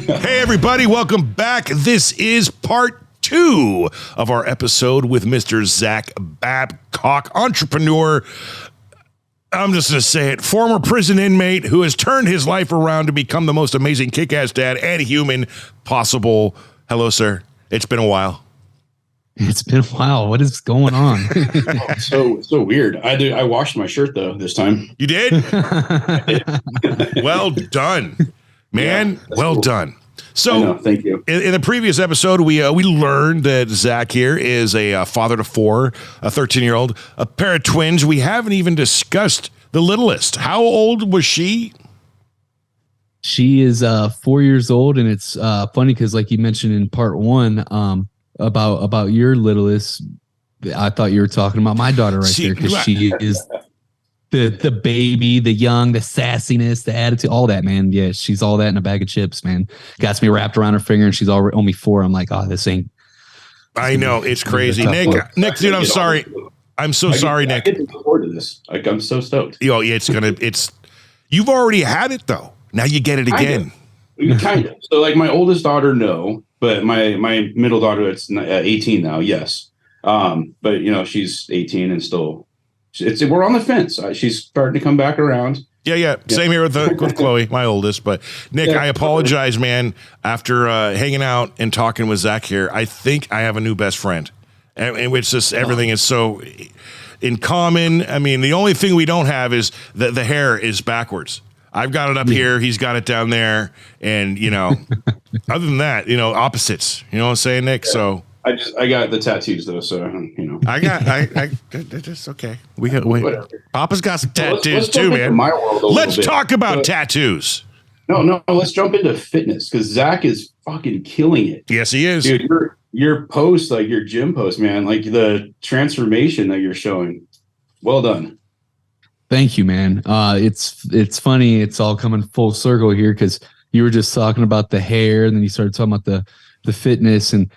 Hey, everybody, welcome back. This is part 2 of our episode with Mr. Zach Babcock, entrepreneur. I'm just going to say it, former prison inmate who has turned his life around to become the most amazing kick-ass dad and human possible. Hello, sir. It's been a while. It's been a while. What is going on? So weird. I washed my shirt though this time. You did? Well done, man. Yeah, well done. So, thank you. In the previous episode, we learned that Zach here is a father to 4, a 13-year-old, a pair of twins. We haven't even discussed the littlest. How old was she? She is 4 years old, and it's funny because, like you mentioned in part 1, about your littlest, I thought you were talking about my daughter there because she is the baby, the young, the sassiness, the attitude, all that, man. Yeah, she's all that in a bag of chips, man. Got me wrapped around her finger, and she's already only 4. I'm like, oh, this ain't. I know, it's crazy, Nick, dude. I'm sorry. I'm so sorry, Nick. I get to forward to this. I'm so stoked. Oh, yeah, it's. You've already had it though. Now you get it again. Kind of. So, like, my oldest daughter, no. But my middle daughter, that's 18 now, yes. But she's 18 and still, we're on the fence. She's starting to come back around. Yeah. Same here with Chloe, my oldest. But Nick, I apologize, man. After hanging out and talking with Zach here, I think I have a new best friend, and it's just everything is so in common. I mean, the only thing we don't have is the hair is backwards. I've got it up here. He's got it down there. And, other than that, opposites. You know what I'm saying, Nick? Yeah. So I got the tattoos, though. So, I just okay. Whatever. Papa's got some tattoos, let's too, man. My world let's talk about tattoos. No. Let's jump into fitness because Zach is fucking killing it. Yes, he is. Dude, your post, like your gym post, man, like the transformation that you're showing. Well done. Thank you, man. It's funny. It's all coming full circle here because you were just talking about the hair, and then you started talking about the fitness, and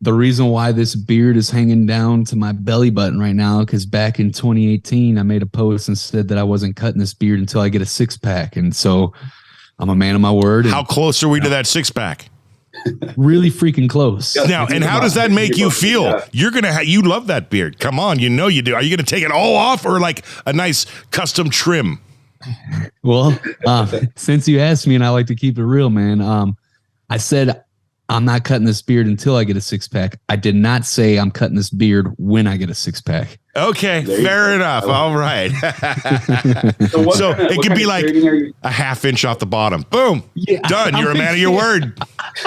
the reason why this beard is hanging down to my belly button right now. Because back in 2018, I made a post and said that I wasn't cutting this beard until I get a 6-pack, and so I'm a man of my word. How close are we to that 6-pack? Really freaking close. Now, and how does that make you feel? Yeah. You're you love that beard. Come on, you do. Are you gonna take it all off or like a nice custom trim? Well, since you asked me, and I like to keep it real, man. I said I'm not cutting this beard until I get a 6-pack. I did not say I'm cutting this beard when I get a 6-pack. Okay, fair enough. All right. So it could be like a ½ inch off the bottom. Boom. Yeah, done. You're a man of your word.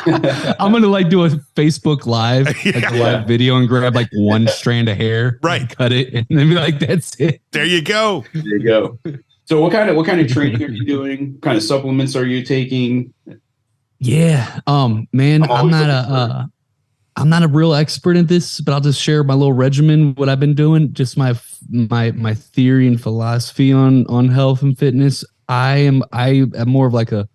I'm going to do a Facebook live, a live video and grab one strand of hair. Right. Cut it and then be like, that's it. There you go. There you go. So what kind of training are you doing? What kind of supplements are you taking? Yeah. Man, I'm not a real expert in this, but I'll just share my little regimen, what I've been doing, just my my theory and philosophy on health and fitness. I am more of like I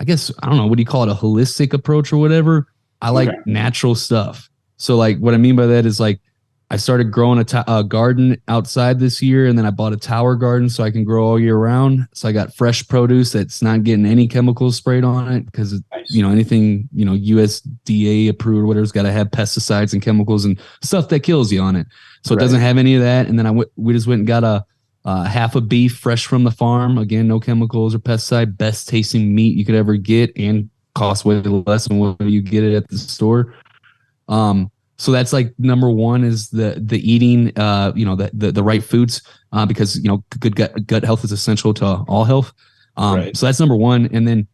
guess, I don't know, what do you call it? A holistic approach or whatever. I like natural stuff. So what I mean by that is I started growing a garden outside this year, and then I bought a tower garden so I can grow all year round. So I got fresh produce that's not getting any chemicals sprayed on it because, anything, USDA approved or whatever's got to have pesticides and chemicals and stuff that kills you on it. So it doesn't have any of that. And then we just went and got a half a beef fresh from the farm. Again, no chemicals or pesticide, best tasting meat you could ever get and cost way less than what you get it at the store. So that's number one is the eating, the right foods, because, good gut health is essential to all health. So that's number one. And then,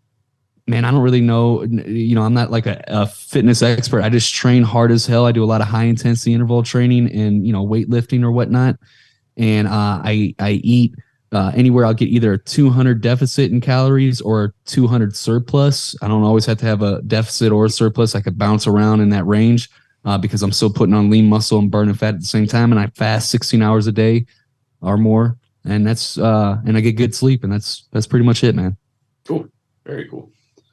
man, I don't really know, I'm not a fitness expert. I just train hard as hell. I do a lot of high intensity interval training and, weightlifting or whatnot. And I eat anywhere. I'll get either a 200 deficit in calories or 200 surplus. I don't always have to have a deficit or a surplus. I could bounce around in that range. Because I'm still putting on lean muscle and burning fat at the same time, and I fast 16 hours a day or more, and that's and I get good sleep, and that's pretty much it, man. Cool, very cool.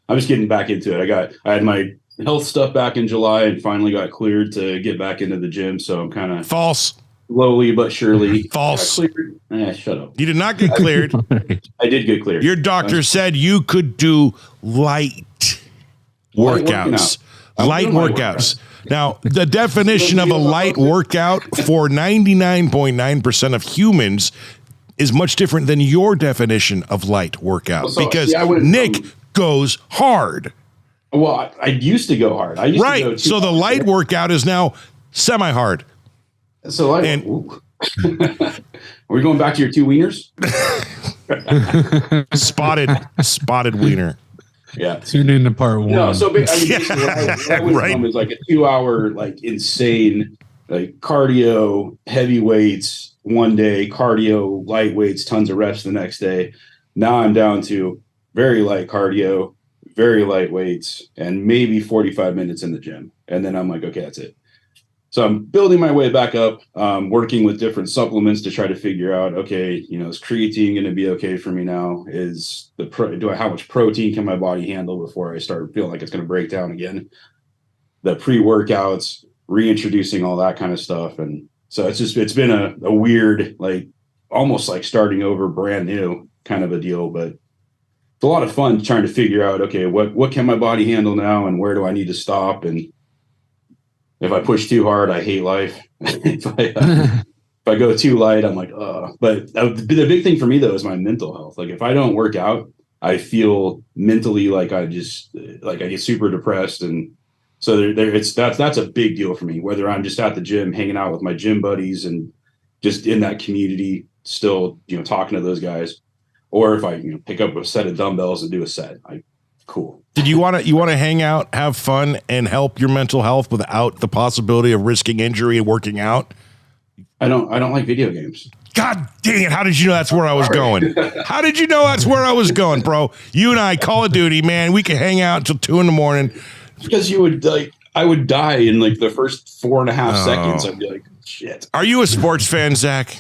I'm just getting back into it. I had my health stuff back in July and finally got cleared to get back into the gym, so I'm kind of false, slowly but surely. False. Shut up. You did not get cleared. I did get cleared. Your doctor said you could do light. workouts. Light workouts. Now, the definition of a light workout for 99.9% of humans is much different than your definition of light workout, because Nick goes hard. Well, I used to go hard. So the light workout is now semi-hard. So are we going back to your 2 wieners? spotted wiener. Yeah. Tune into part 1. No, so what I went from is like a 2-hour, like insane, like cardio, heavy weights one day, cardio, light weights, tons of reps the next day. Now I'm down to very light cardio, very light weights, and maybe 45 minutes in the gym. And then I'm like, okay, that's it. So I'm building my way back up, working with different supplements to try to figure out, okay, is creatine going to be okay for me now? How much protein can my body handle before I start feeling like it's going to break down again? The pre-workouts, reintroducing all that kind of stuff. And so it's been a weird, like almost like starting over brand new kind of a deal, but it's a lot of fun trying to figure out, okay, what can my body handle now, and where do I need to stop? And if I push too hard, I hate life. if I go too light, I'm like, But the big thing for me though is my mental health. Like if I don't work out, I feel mentally like I get super depressed, and so that's a big deal for me. Whether I'm just at the gym, hanging out with my gym buddies, and just in that community, still talking to those guys, or if I pick up a set of dumbbells and do a set, cool. Did you want to hang out, have fun, and help your mental health without the possibility of risking injury and working out? I don't like video games. God dang it. How did you know that's where I was going? How did you know that's where I was going, bro? You and I, Call of Duty, man, we could hang out until 2 a.m. Because I would die in like the first 4.5 seconds. I'd be like, shit. Are you a sports fan, Zach?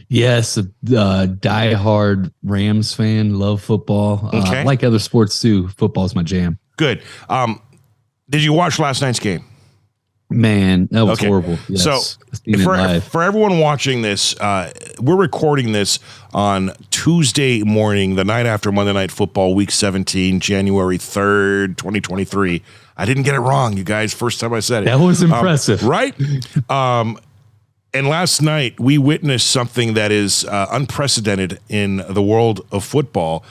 Yes, die-hard Rams fan. Love football. Okay. Like other sports too. Football's my jam. Good. Did you watch last night's game? Man, that was horrible. Yes. So for everyone watching this, we're recording this on Tuesday morning, the night after Monday Night Football, Week 17, January 3rd, 2023. I didn't get it wrong, you guys. First time I said it. That was impressive. Right? And last night, we witnessed something that is unprecedented in the world of football.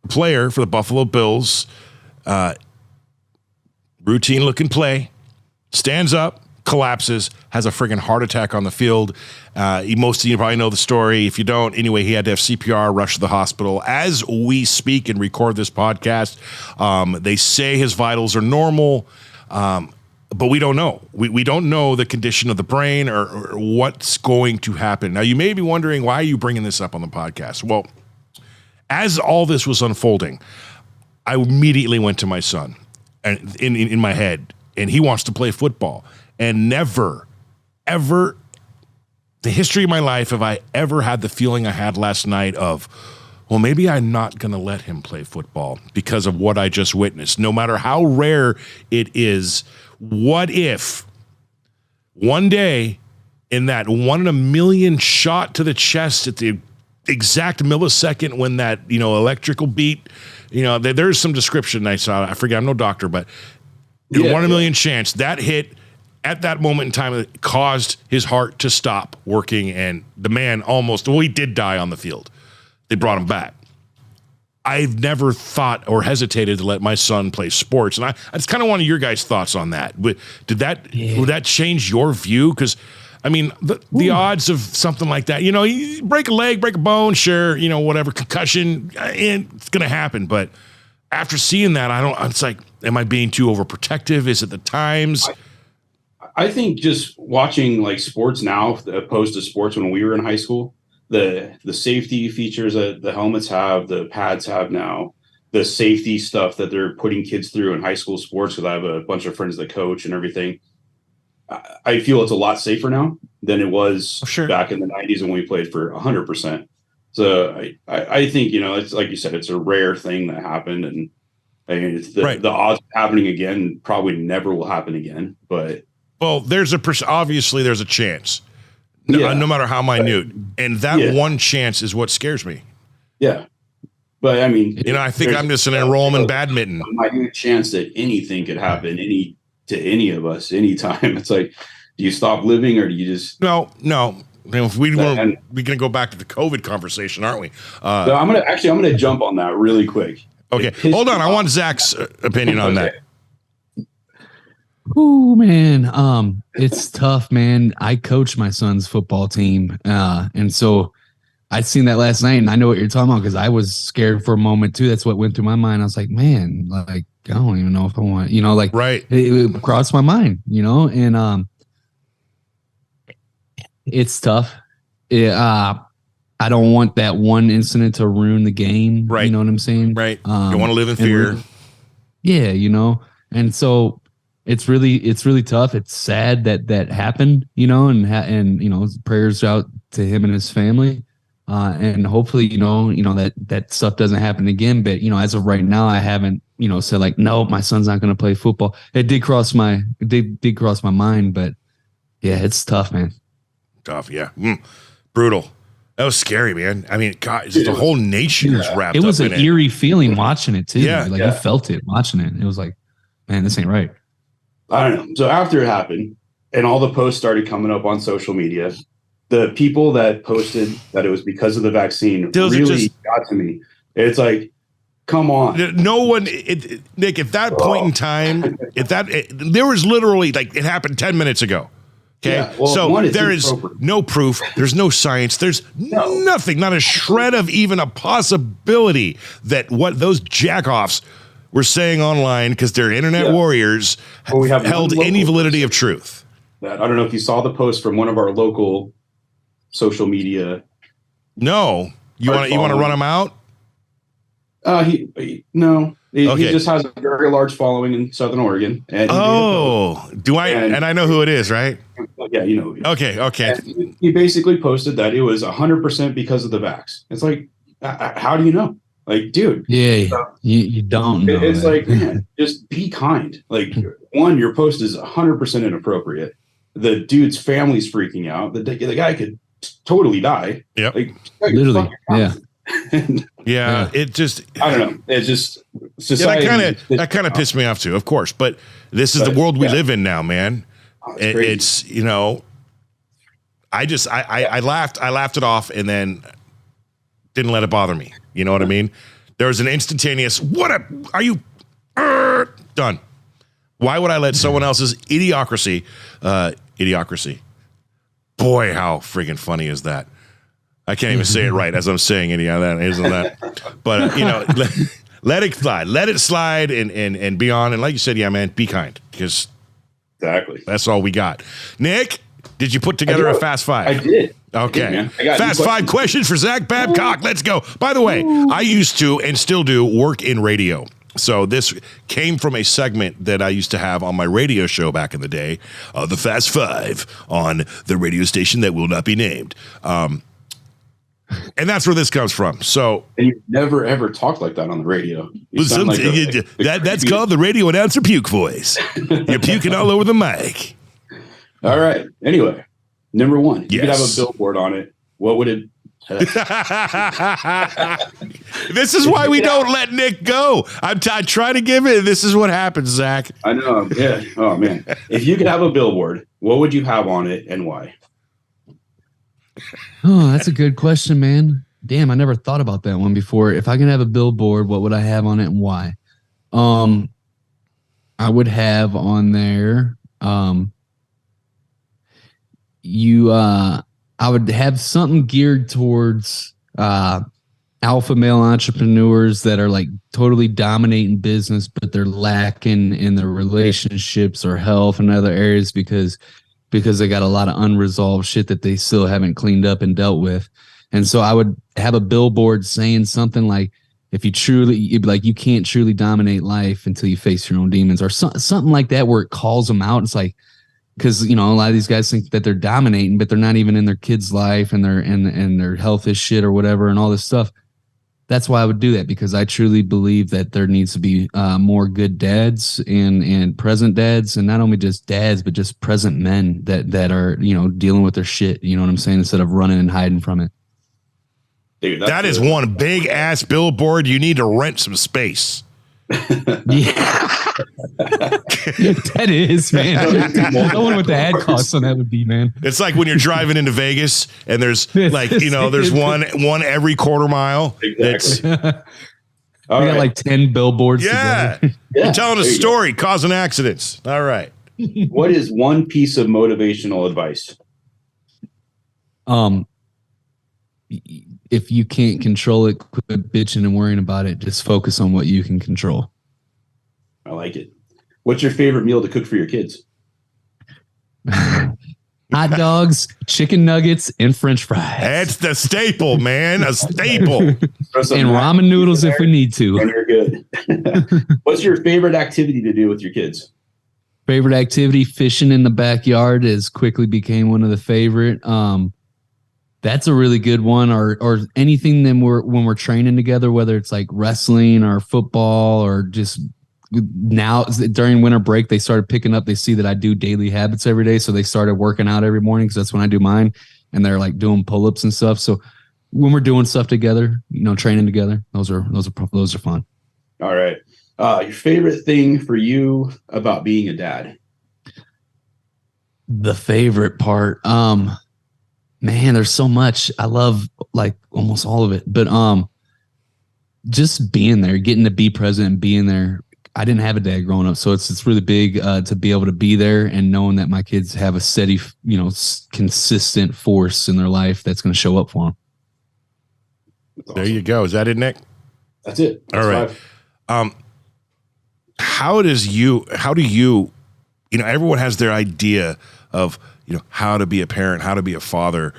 Player for the Buffalo Bills, routine-looking play, stands up, collapses, has a friggin' heart attack on the field. Most of you probably know the story. If you don't, anyway, he had to have CPR, rush to the hospital. As we speak and record this podcast, they say his vitals are normal, but we don't know. We don't know the condition of the brain or what's going to happen. Now, you may be wondering, why are you bringing this up on the podcast? Well, as all this was unfolding, I immediately went to my son and in my head, and he wants to play football. And never, ever, the history of my life, have I ever had the feeling I had last night of, well, maybe I'm not going to let him play football because of what I just witnessed. No matter how rare it is, what if one day in that 1 in a million shot to the chest at the exact millisecond when that, electrical beat, there's some description I saw. I forget, I'm no doctor, but 1 in a million chance that hit at that moment in time that caused his heart to stop working, and the man he did die on the field. They brought him back. I've never thought or hesitated to let my son play sports, and I just kind of wanted your guys' thoughts on that. Would that change your view? Because I mean, the odds of something like that, you break a leg, break a bone, sure, whatever, concussion, it's going to happen. But after seeing that, it's like, am I being too overprotective? Is it the times? I think just watching like sports now, opposed to sports when we were in high school, the safety features that the helmets have, the pads have now, the safety stuff that they're putting kids through in high school sports, because I have a bunch of friends that coach and everything. I feel it's a lot safer now than it was back in the 90s when we played for 100%. So I think, it's like you said, it's a rare thing that happened. And I mean, it's the odds of happening again probably never will happen again. But well, obviously there's a chance, no matter how minute. And that one chance is what scares me. Yeah. But I mean, I think I'm just an enrollment badminton. A minute chance that anything could happen to any of us anytime. It's like, do you stop living or do you just no? If we're going to go back to the COVID conversation, aren't we? So I'm gonna jump on that really quick. Okay, hold on. I want Zach's opinion on that. Oh man, it's tough, man. I coach my son's football team, and so I seen that last night, and I know what you're talking about because I was scared for a moment too. That's what went through my mind. I was like, man, like I don't even know if I want, like right. It crossed my mind, and it's tough. I don't want that one incident to ruin the game. Right. You know what I'm saying? Right. You want to live in fear. Yeah, and so. It's really tough. It's sad that happened, and prayers out to him and his family, and hopefully, that stuff doesn't happen again. But as of right now, I haven't, said like, no, my son's not going to play football. It did cross my mind, but yeah, it's tough, man. Tough, yeah, brutal. That was scary, man. I mean, God, the whole nation was wrapped up in it. It was an eerie feeling watching it too. Yeah, you felt it watching it. It was like, man, this ain't right. I don't know. So after it happened and all the posts started coming up on social media, the people that posted that it was because of the vaccine really got to me. It's like, come on. No one, Nick, at that point in time, there was literally like it happened 10 minutes ago. Okay. Yeah, well, so there is no proof. There's no science. There's nothing, not a shred of even a possibility that what those jackoffs were saying online because they're internet warriors held any validity of truth. I don't know if you saw the post from one of our local social media. No, you want to run him out? He just has a very large following in Southern Oregon. And and I know who it is, right? Yeah, you know. Okay. And he basically posted that it was 100% because of the vax. It's like, how do you know? Like, dude. Yeah, you don't know. It's like, man, just be kind. Like, one, your post is 100% inappropriate. The dude's family's freaking out. The guy could totally die. Yeah. Like, literally. Yeah. Yeah. It just, I don't know. It's just society. That kind of pissed me off too, of course. But this is the world we live in now, man. It's I laughed it off and then didn't let it bother me. You know what I mean? There was an instantaneous, are you done? Why would I let someone else's idiocracy? Boy, how freaking funny is that? I can't even say it right as I'm saying it. Yeah, that isn't that. But let it slide and be on. And like you said, yeah, man, be kind because exactly that's all we got. Nick, did you put together a Fast Five? I did. Okay. Fast Five questions for Zach Babcock. Let's go. By the way, I used to and still do work in radio. So this came from a segment that I used to have on my radio show back in the day, the Fast Five on the radio station that will not be named. And that's where this comes from. So, and you never ever talked like that on the radio. That's called the radio announcer puke voice. You're puking all over the mic. All right. Anyway, number one, you could have a billboard on it. What would it? This is why we don't let Nick go. I'm trying to give it. This is what happens, Zach. I know. Yeah. Oh man. If you could have a billboard, what would you have on it and why? Oh, that's a good question, man. Damn, I never thought about that one before. If I can have a billboard, what would I have on it and why? I would have on there, I would have something geared towards alpha male entrepreneurs that are like totally dominating business, but they're lacking in their relationships or health and other areas because they got a lot of unresolved shit that they still haven't cleaned up and dealt with. And so I would have a billboard saying something like, if you you can't truly dominate life until you face your own demons, or something like that, where it calls them out. It's like, because a lot of these guys think that they're dominating, but they're not even in their kids' life, and their health is shit or whatever, and all this stuff. That's why I would do that, because I truly believe that there needs to be more good dads and present dads, and not only just dads, but just present men that are dealing with their shit. You know what I'm saying? Instead of running and hiding from it. Dude, That is one big ass billboard. You need to rent some space. Yeah. That is, man. I wonder what the ad cost on that would be, man. It's like when you're driving into Vegas and there's like, there's one every quarter mile. Exactly. We got like 10 billboards. Yeah. You're telling a story, causing accidents. All right. What is one piece of motivational advice? If you can't control it, quit bitching and worrying about it. Just focus on what you can control. I like it. What's your favorite meal to cook for your kids? Hot dogs, chicken nuggets, and French fries. That's the staple, man. A staple. And ramen noodles if we need to. And you're good. What's your favorite activity to do with your kids? Favorite activity, fishing in the backyard has quickly became one of the favorite. That's a really good one. Or anything when we're training together, whether it's like wrestling or football or just now during winter break, they started picking up. They see that I do daily habits every day. So they started working out every morning because that's when I do mine. And they're like doing pull-ups and stuff. So when we're doing stuff together, training together, those are fun. All right. Your favorite thing for you about being a dad? The favorite part, man, there's so much. I love like almost all of it, but just being there, getting to be present and being there. I didn't have a dad growing up, so it's really big to be able to be there and knowing that my kids have a steady, consistent force in their life that's going to show up for them. There you go. Is that it, Nick? That's it. All right. How do you, everyone has their idea of, how to be a parent, how to be a father.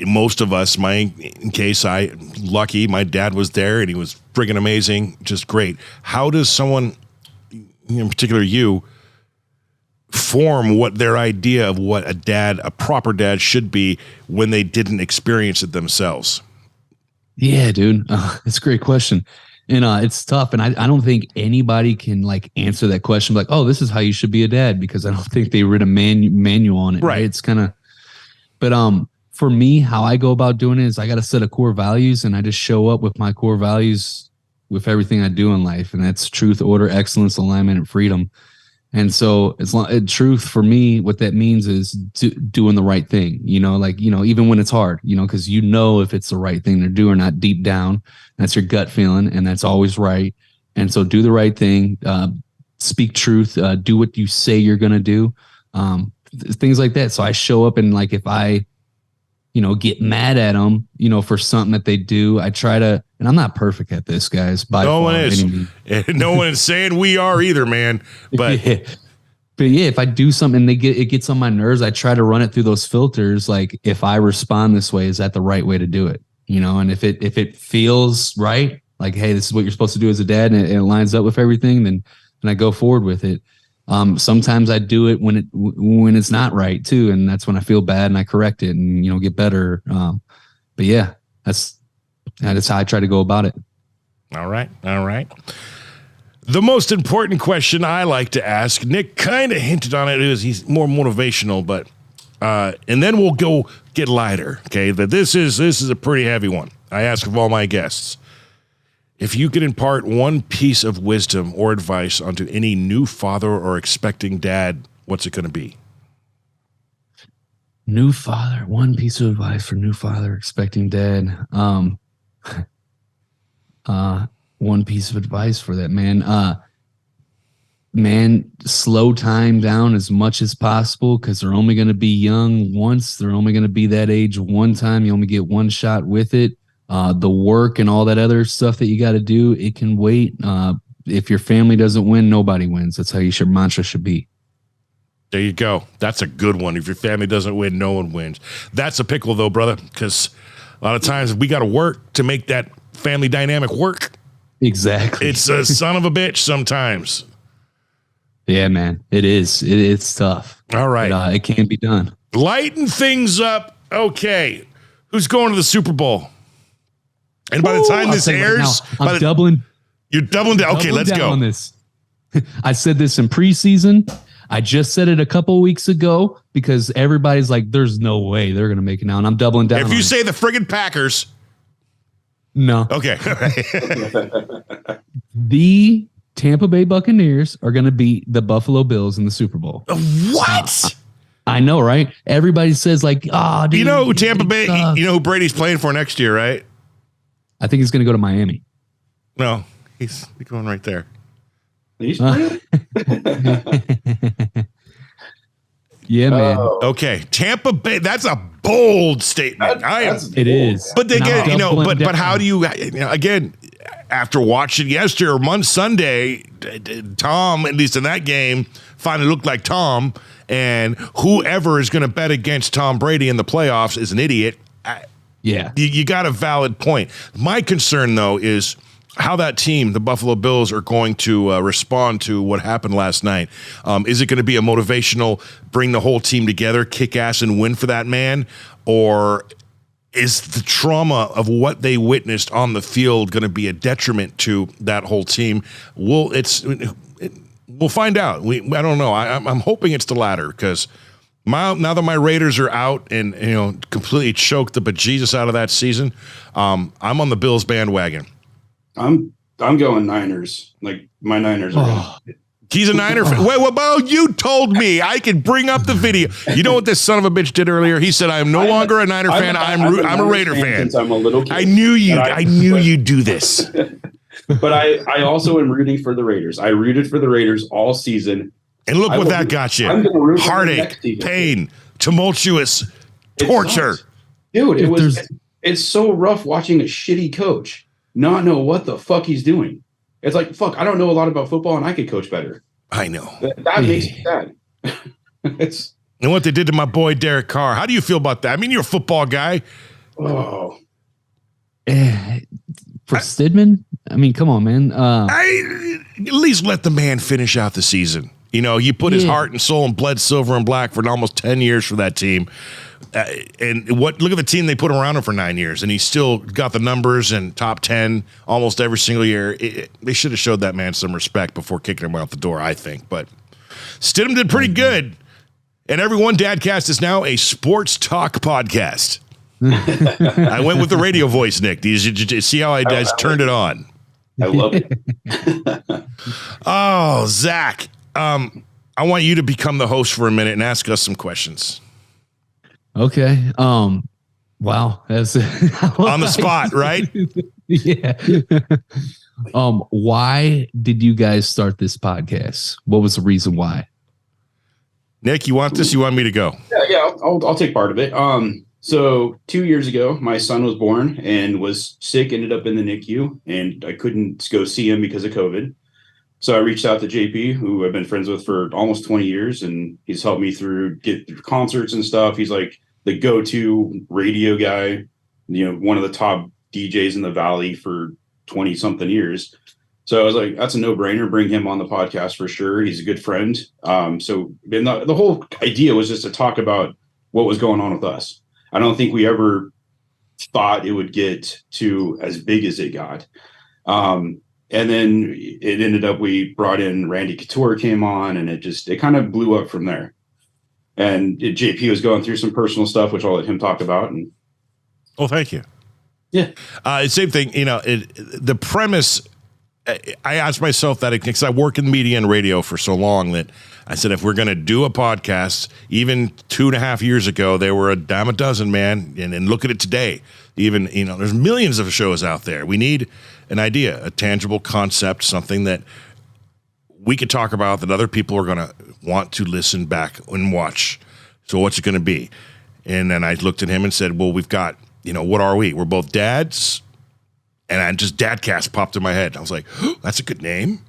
Most of us, in case I'm lucky, my dad was there and he was friggin' amazing, just great. How does someone, in particular you, form what their idea of what a proper dad should be when they didn't experience it themselves? Yeah, dude. It's a great question. And it's tough. And I don't think anybody can like answer that question like, oh, this is how you should be a dad, because I don't think they read a manual on it. Right. It's kind of, but for me, how I go about doing it is I got a set of core values and I just show up with my core values with everything I do in life. And that's truth, order, excellence, alignment, and freedom. And so truth for me, what that means is doing the right thing, even when it's hard, because if it's the right thing to do or not deep down. That's your gut feeling, and that's always right. And so do the right thing, speak truth, do what you say you're going to do, things like that. So I show up and like if I, get mad at them, for something that they do, I try to, and I'm not perfect at this, guys. No one is. No one is saying we are either, man. But But yeah, if I do something and it gets on my nerves, I try to run it through those filters. Like if I respond this way, is that the right way to do it? And if it feels right, like, hey, this is what you're supposed to do as a dad, and it lines up with everything, then I go forward with it. Sometimes I do it when it's not right too, and that's when I feel bad and I correct it and get better. But yeah, that's how I try to go about it. All right. The most important question I like to ask, Nick kind of hinted on it, is he's more motivational, but and then we'll go get lighter. Okay, that this is a pretty heavy one. I ask of all my guests, if you could impart one piece of wisdom or advice onto any new father or expecting dad, what's it going to be? New father, one piece of advice for new father expecting dad. One piece of advice for that, man, slow time down as much as possible, because they're only going to be young once. They're only going to be that age one time. You only get one shot with it. The work and all that other stuff that you got to do, it can wait. If your family doesn't win, nobody wins. That's how your mantra should be. There you go. That's a good one. If your family doesn't win, no one wins. That's a pickle, though, brother, because a lot of times we got to work to make that family dynamic work. Exactly. It's a son of a bitch sometimes. Yeah, man. It is. It's tough. All right. But, it can be done. Lighten things up. Okay. Who's going to the Super Bowl? And by the time this airs, right I'm doubling. You're doubling down. Okay, let's go. On this. I said this in preseason. I just said it a couple of weeks ago because everybody's like, there's no way they're going to make it now. And I'm doubling down. If you say the friggin' Packers, No. Okay. The Tampa Bay Buccaneers are going to beat the Buffalo Bills in the Super Bowl. What? I know, right? Everybody says like, oh, dude, You know who Tampa Bay, sucks. you know who Brady's playing for next year, right? I think he's going to go to Miami. No, he's going right there. He's playing? Yeah, man. Okay, Tampa Bay. That's a bold statement. It is. But they And get, I'm you know, doubling but down. how do you know, again, after watching yesterday or Sunday, Tom, at least in that game, finally looked like Tom, and whoever is going to bet against Tom Brady in the playoffs is an idiot. Yeah. You got a valid point. My concern, though, is how that team, the Buffalo Bills, are going to respond to what happened last night. Is it going to be a motivational, bring the whole team together, kick ass and win for that man? Or is the trauma of what they witnessed on the field going to be a detriment to that whole team? We'll find out. I don't know. I'm hoping it's the latter, because now that my Raiders are out and completely choked the bejesus out of that season, I'm on the Bills bandwagon. I'm going Niners. Like, my Niners are in. He's a Niner fan. Wait, well, you told me I could bring up the video. You know what this son of a bitch did earlier? He said, I am no longer a Niner fan. I'm a Raider fan. Since I'm a little kid. I knew you'd do this. But I also am rooting for the Raiders. I rooted for the Raiders all season. And look what that got you. Heartache, pain, tumultuous, torture. Dude, it's so rough watching a shitty coach not know what the fuck he's doing. It's like, fuck, I don't know a lot about football and I could coach better. I know. That makes me sad. And what they did to my boy Derek Carr. How do you feel about that? I mean, you're a football guy. Oh. For Stidman? I mean, come on, man. At least let the man finish out the season. You put his heart and soul and bled silver and black for almost 10 years for that team. And look at the team they put around him for 9 years, and he still got the numbers and top 10 almost every single year. They should have showed that man some respect before kicking him out the door, I think. But Stidham did pretty good. And everyone, Dadcast is now a sports talk podcast. I went with the radio voice, Nick. Did you see how I turned it on? I love it. Oh, Zach. I want you to become the host for a minute and ask us some questions. Okay. Wow. That's on the spot, right? Yeah. Why did you guys start this podcast? What was the reason why? Nick, you want this? You want me to go? Yeah. I'll take part of it. So 2 years ago, my son was born and was sick, ended up in the NICU, and I couldn't go see him because of COVID. So I reached out to JP, who I've been friends with for almost 20 years, and he's helped me get through concerts and stuff. He's like the go-to radio guy, one of the top DJs in the Valley for 20 something years. So I was like, that's a no-brainer. Bring him on the podcast for sure. He's a good friend. So the whole idea was just to talk about what was going on with us. I don't think we ever thought it would get to as big as it got. And then it ended up, we brought in Randy Couture came on, and it kind of blew up from there. And JP was going through some personal stuff, which I'll let him talk about. And well, thank you. Yeah. Same thing. The premise, I asked myself that because I work in media and radio for so long that I said, if we're going to do a podcast, even 2.5 years ago, there were a dime a dozen, man. And look at it today. Even, there's millions of shows out there. We need an idea, a tangible concept, something that we could talk about that other people are going to want to listen back and watch. So what's it going to be? And then I looked at him and said, well, we've got, what are we? We're both dads. And Dadcast popped in my head. I was like, oh, that's a good name.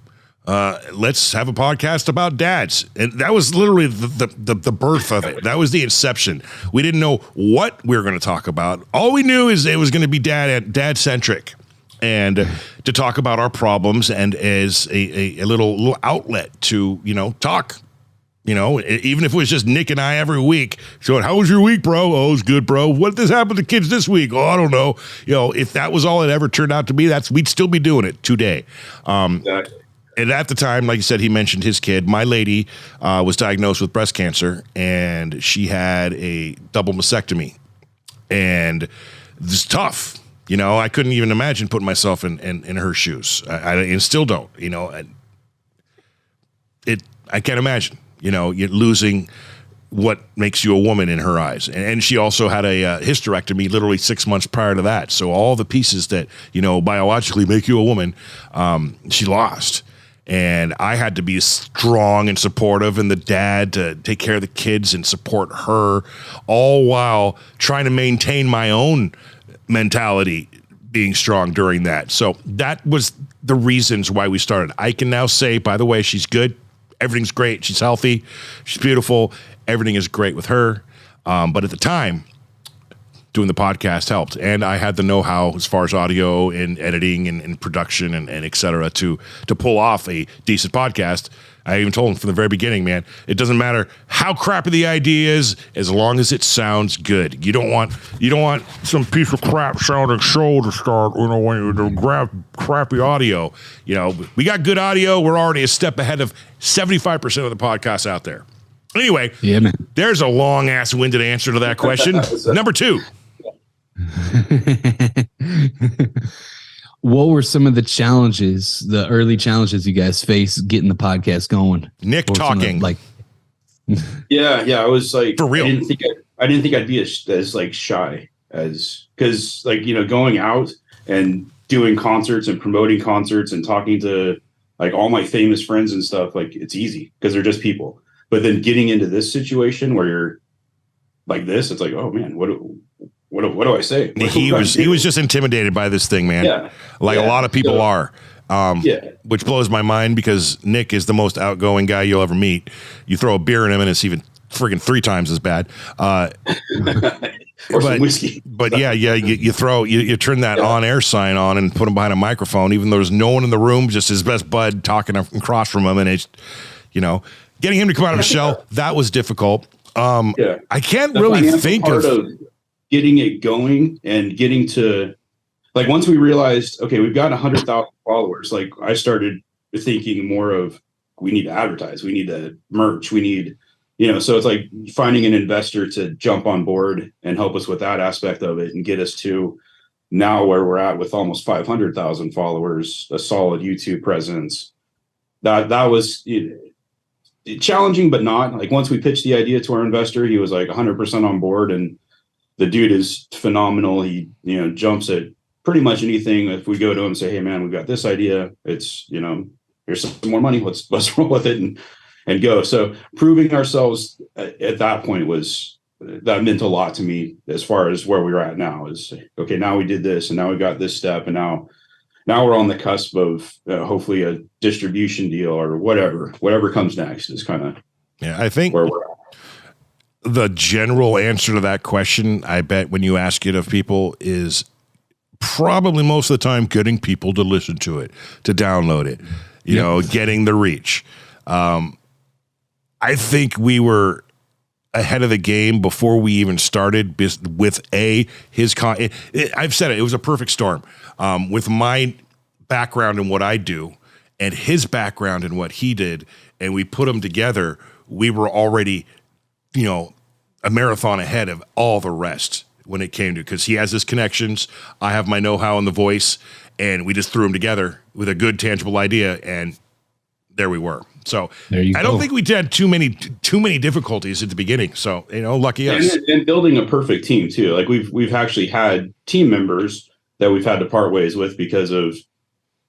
Let's have a podcast about dads. And that was literally the birth of it. That was the inception. We didn't know what we were going to talk about. All we knew is it was going to be dad-centric. And to talk about our problems and as a little outlet to, talk, even if it was just Nick and I every week. So how was your week, bro? Oh, it was good, bro. What did this happen to kids this week? Oh, I don't know. If that was all it ever turned out to be, we'd still be doing it today. exactly. And at the time, like you said, he mentioned his kid. My lady was diagnosed with breast cancer, and she had a double mastectomy. And it's tough. You know, I couldn't even imagine putting myself in her shoes. I and still don't, you know, I can't imagine, you know, you're losing what makes you a woman in her eyes. And she also had a hysterectomy literally 6 months prior to that. So all the pieces that, you know, biologically make you a woman, she lost. And I had to be strong and supportive, and the dad to take care of the kids and support her, all while trying to maintain my own mentality being strong during that. So that was the reasons why we started. I can now say, by the way, she's good. Everything's great. She's healthy. She's beautiful. Everything is great with her. But at the time, doing the podcast helped. And I had the know-how as far as audio and editing and production and et cetera to pull off a decent podcast. I even told him from the very beginning, man, it doesn't matter how crappy the idea is, as long as it sounds good. You don't want some piece of crap sounding show to start, you know, when you grab crappy audio. You know, we got good audio. We're already a step ahead of 75% of the podcasts out there. Anyway, yeah, man. There's a long ass winded answer to that question. Number 2. What were some of the challenges, the early challenges you guys faced getting the podcast going? Nick talking. Yeah. I was like, for real. I didn't think I'd be as like shy as, because like, you know, going out and doing concerts and promoting concerts and talking to like all my famous friends and stuff, like it's easy because they're just people. But then getting into this situation where you're like this, it's like, oh man, what do I say? He was just intimidated by this thing, man. Yeah. A lot of people are. Which blows my mind because Nick is the most outgoing guy you'll ever meet. You throw a beer in him and it's even friggin' 3 times as bad. Or some whiskey. But yeah, you turn that on-air sign on and put him behind a microphone, even though there's no one in the room, just his best bud talking across from him, and it's, you know, getting him to come out of his shell, that was difficult. I can't really think of getting it going and getting to, like, once we realized, okay, we've got 100,000 followers. Like, I started thinking more of, we need to advertise, we need to merch, we need, you know, so it's like finding an investor to jump on board and help us with that aspect of it and get us to now where we're at with almost 500,000 followers, a solid YouTube presence. That was challenging, but not. Like, once we pitched the idea to our investor, he was like 100% on board, and the dude is phenomenal. He, you know, jumps at pretty much anything. If we go to him and say, hey man, we've got this idea, it's, you know, here's some more money, let's roll with it and go. So proving ourselves at that point that meant a lot to me as far as where we were at now. Is, okay, now we did this and now we got this step, and now we're on the cusp of hopefully a distribution deal or whatever comes next is kind of, I think where we're at. The general answer to that question, I bet when you ask it of people, is probably most of the time getting people to listen to it, to download it, you know, getting the reach. I think we were ahead of the game before we even started with I've said it was a perfect storm with my background and what I do and his background and what he did. And we put them together. We were already, you know, a marathon ahead of all the rest when it came to, because he has his connections. I have my know-how in the voice, and we just threw them together with a good, tangible idea. And there we were. So I don't think we had too many difficulties at the beginning. So, you know, lucky us. And building a perfect team too. Like we've actually had team members that we've had to part ways with because of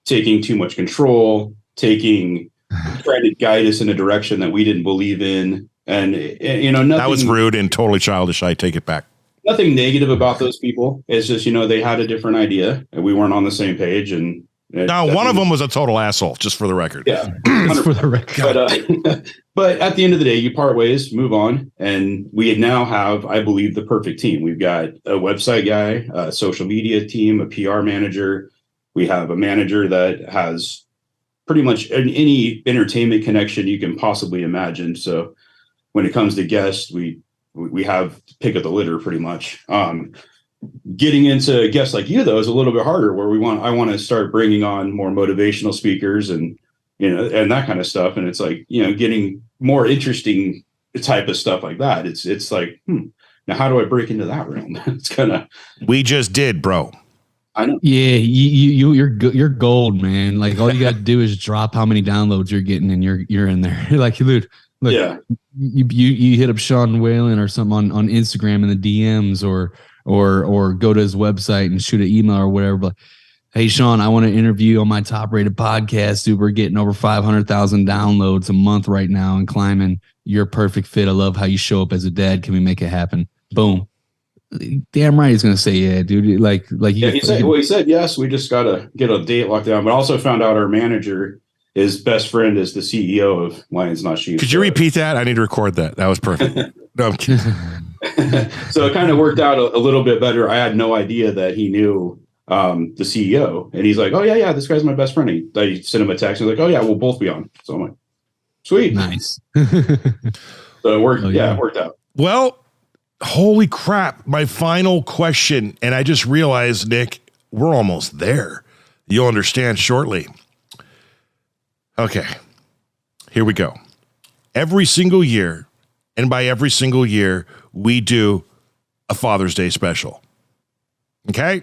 taking too much control, trying to guide us in a direction that we didn't believe in. And, you know, nothing, that was rude and totally childish. I take it back. Nothing negative about those people. It's just, you know, they had a different idea and we weren't on the same page. And now one of them was a total asshole, just for the record. Yeah. For the record. But at the end of the day, you part ways, move on. And we now have, I believe, the perfect team. We've got a website guy, a social media team, a PR manager. We have a manager that has pretty much any entertainment connection you can possibly imagine. So when it comes to guests, we have pick of the litter pretty much. Getting into guests like you, though, is a little bit harder, where I want to start bringing on more motivational speakers and, you know, and that kind of stuff. And it's like, you know, getting more interesting type of stuff like that. It's like, now how do I break into that realm? It's kind of. We just did, bro. I know. Yeah, you're gold, man. Like all you got to do is drop how many downloads you're getting, and you're in there. Like, dude, look, Yeah. you hit up Sean Whalen or something on Instagram in the DMs, or go to his website and shoot an email or whatever. But hey, Sean, I want to interview on my top rated podcast. Dude, we're getting over 500,000 downloads a month right now and climbing. You're a perfect fit. I love how you show up as a dad. Can we make it happen? Boom. Damn right he's gonna say yeah, dude. Like Yeah, he said yes. We just gotta get a date locked down. But also found out our manager, his best friend, is the CEO of Lions Not Sheep. Could you repeat that? I need to record that. That was perfect. No, I'm kidding. So it kind of worked out a little bit better. I had no idea that he knew the CEO, and he's like, "Oh yeah, this guy's my best friend." I sent him a text. He's like, "Oh yeah, we'll both be on." So I'm like, "Sweet, nice." So it worked. Oh, yeah, it worked out. Well, holy crap. My final question, and I just realized, Nick, we're almost there. You'll understand shortly. Okay, here we go. Every single year, and by every single year, we do a Father's Day special. Okay?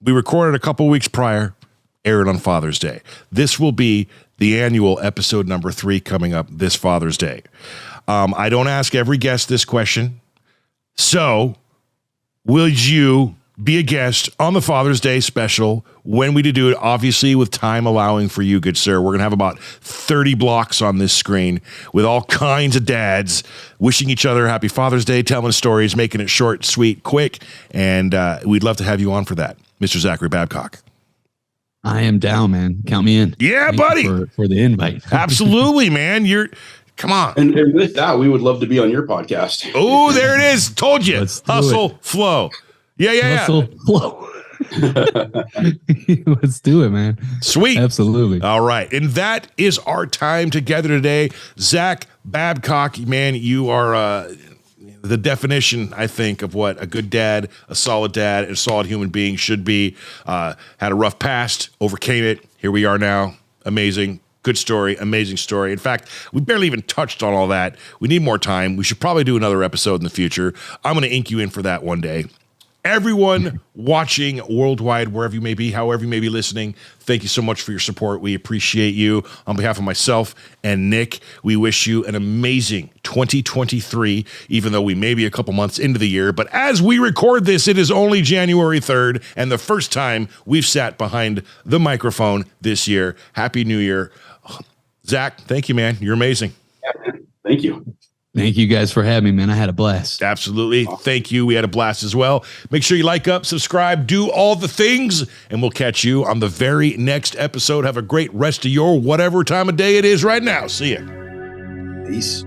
We recorded a couple weeks prior, aired on Father's Day. This will be the annual episode number 3 coming up this Father's Day. I don't ask every guest this question. So, will you be a guest on the Father's Day special when we do it, obviously with time allowing for you, good sir? We're going to have about 30 blocks on this screen with all kinds of dads wishing each other happy Father's Day, telling stories, making it short, sweet, quick, and we'd love to have you on for that, Mr. Zachary Babcock. I am down, man. Count me in. Yeah, Thank buddy. you for the invite. Absolutely, man. Come on. And with that, we would love to be on your podcast. Oh, there it is. Told you. Hustle, flow. Yeah. Hustle, flow. Let's do it, man. Sweet. Absolutely. All right. And that is our time together today. Zach Babcock, man, you are the definition, I think, of what a good dad, a solid human being should be. Had a rough past, overcame it. Here we are now. Amazing. Good story, amazing story. In fact, we barely even touched on all that. We need more time. We should probably do another episode in the future. I'm going to ink you in for that one day. Everyone watching worldwide, wherever you may be, however you may be listening, thank you so much for your support. We appreciate you. On behalf of myself and Nick, we wish you an amazing 2023, even though we may be a couple months into the year. But as we record this, it is only January 3rd and the first time we've sat behind the microphone this year. Happy New Year. Zach, thank you, man. You're amazing. Yeah, thank you. Thank you guys for having me, man. I had a blast. Absolutely. Thank you. We had a blast as well. Make sure you like up, subscribe, do all the things, and we'll catch you on the very next episode. Have a great rest of your whatever time of day it is right now. See ya. Peace.